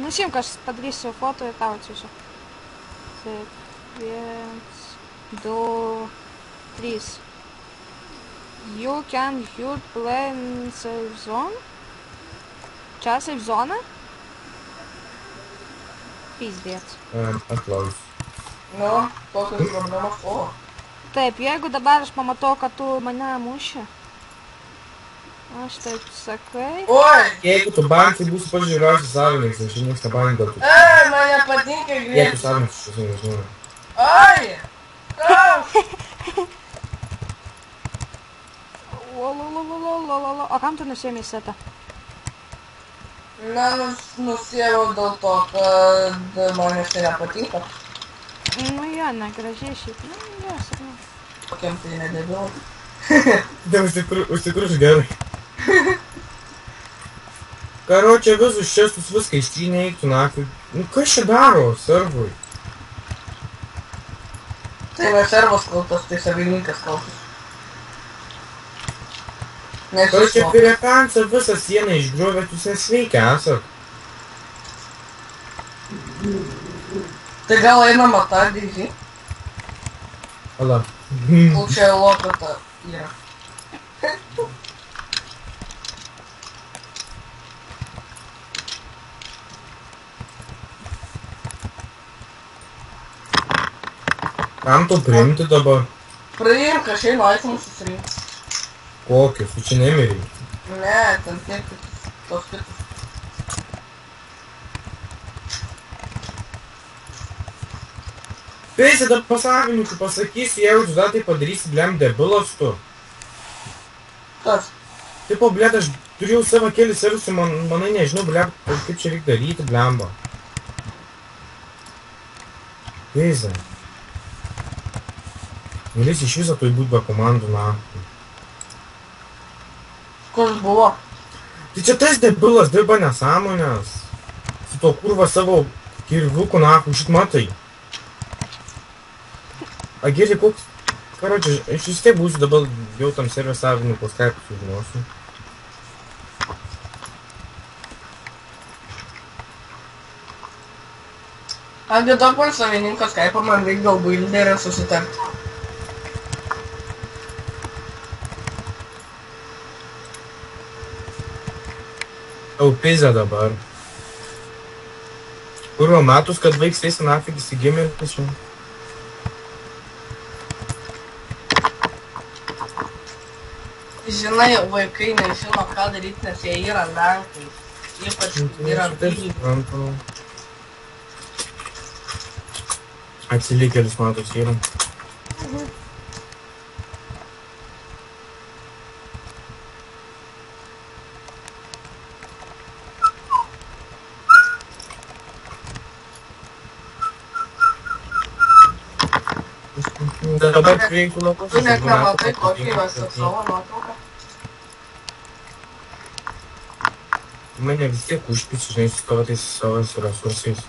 Nusimk, aš padarysiu foto ir tau atsiųsiu. Taip, 1, 2, 3. You can hear play in safe zone? Čia safe zona? Pizdėt. Atlaus. Nu, tokios problemos. O. Taip, jeigu dabar aš pamatau, kad tu mane muši. Aš taip sakai. Oi! Jeigu tu bank, tai būsi pats žiūriausias savininkas, aš nieks nebank dėl tų. Man nepatinka Jeigu grėti. savininkas, aš nežinau. Ai! Kau! O kam tu nusiėmė setą? Na, nusėmiau dėl to, kad man nes tai nepatinka. Nu jo, negražiai šiaip. Nu, jo, sakau. Kokiam tai nedebilau. Tai užtikruš gerai. Karočią visus šestus viską ištrynė, eiktų nafig. Nu kas čia daro, servui? Tai ne servas kaltas, tai savininkas kaltas. Karočią pirekansą visą sieną išgriovėt, jūs nesveikia esat. Tai gal einam atardyti? Ala. Čia lopata yra. Kam tu priimti dabar? Priimk, aš einu aitimus susirinkti. Kokius, tu čia nemiri? Ne, ten tiek tos kitus. Peisi, dar pasavininkų pasakysiu, jeigu tu dar tai padarysi, blem, debilas tu. Kas? Tipo, blėt, aš turėjau savo keli servisų, manai nežinau, blėt, kaip čia reikia daryti, blemba. Peisi. Galėsi iš viso toj būt be komandų, na. Kas buvo? Tai čia tas debilas dirba nesąmonės. Su to kurva savo kirviuku, na, šit matai. A, geri, koks... Karočią, aš vis tiek būsiu dabar jau tam server savininku Skype sužinosiu. Agi dabar savininkas Skype man reikia gal builderį susitarti. Tau pizė dabar. Kurvo metus, kad vaiks teisi nafig įsigimė ir tačiau. Žinai, vaikai nežino, ką daryti, nes jie yra lenkai. Ypač yra vyrai. Atsilikėlis matos yra. Dabar prieitų lapus. Tu net nematai, kokį įvesti savo nuotrauką. Mane vis tiek užpis, žinai, su tavo tais savais resursais.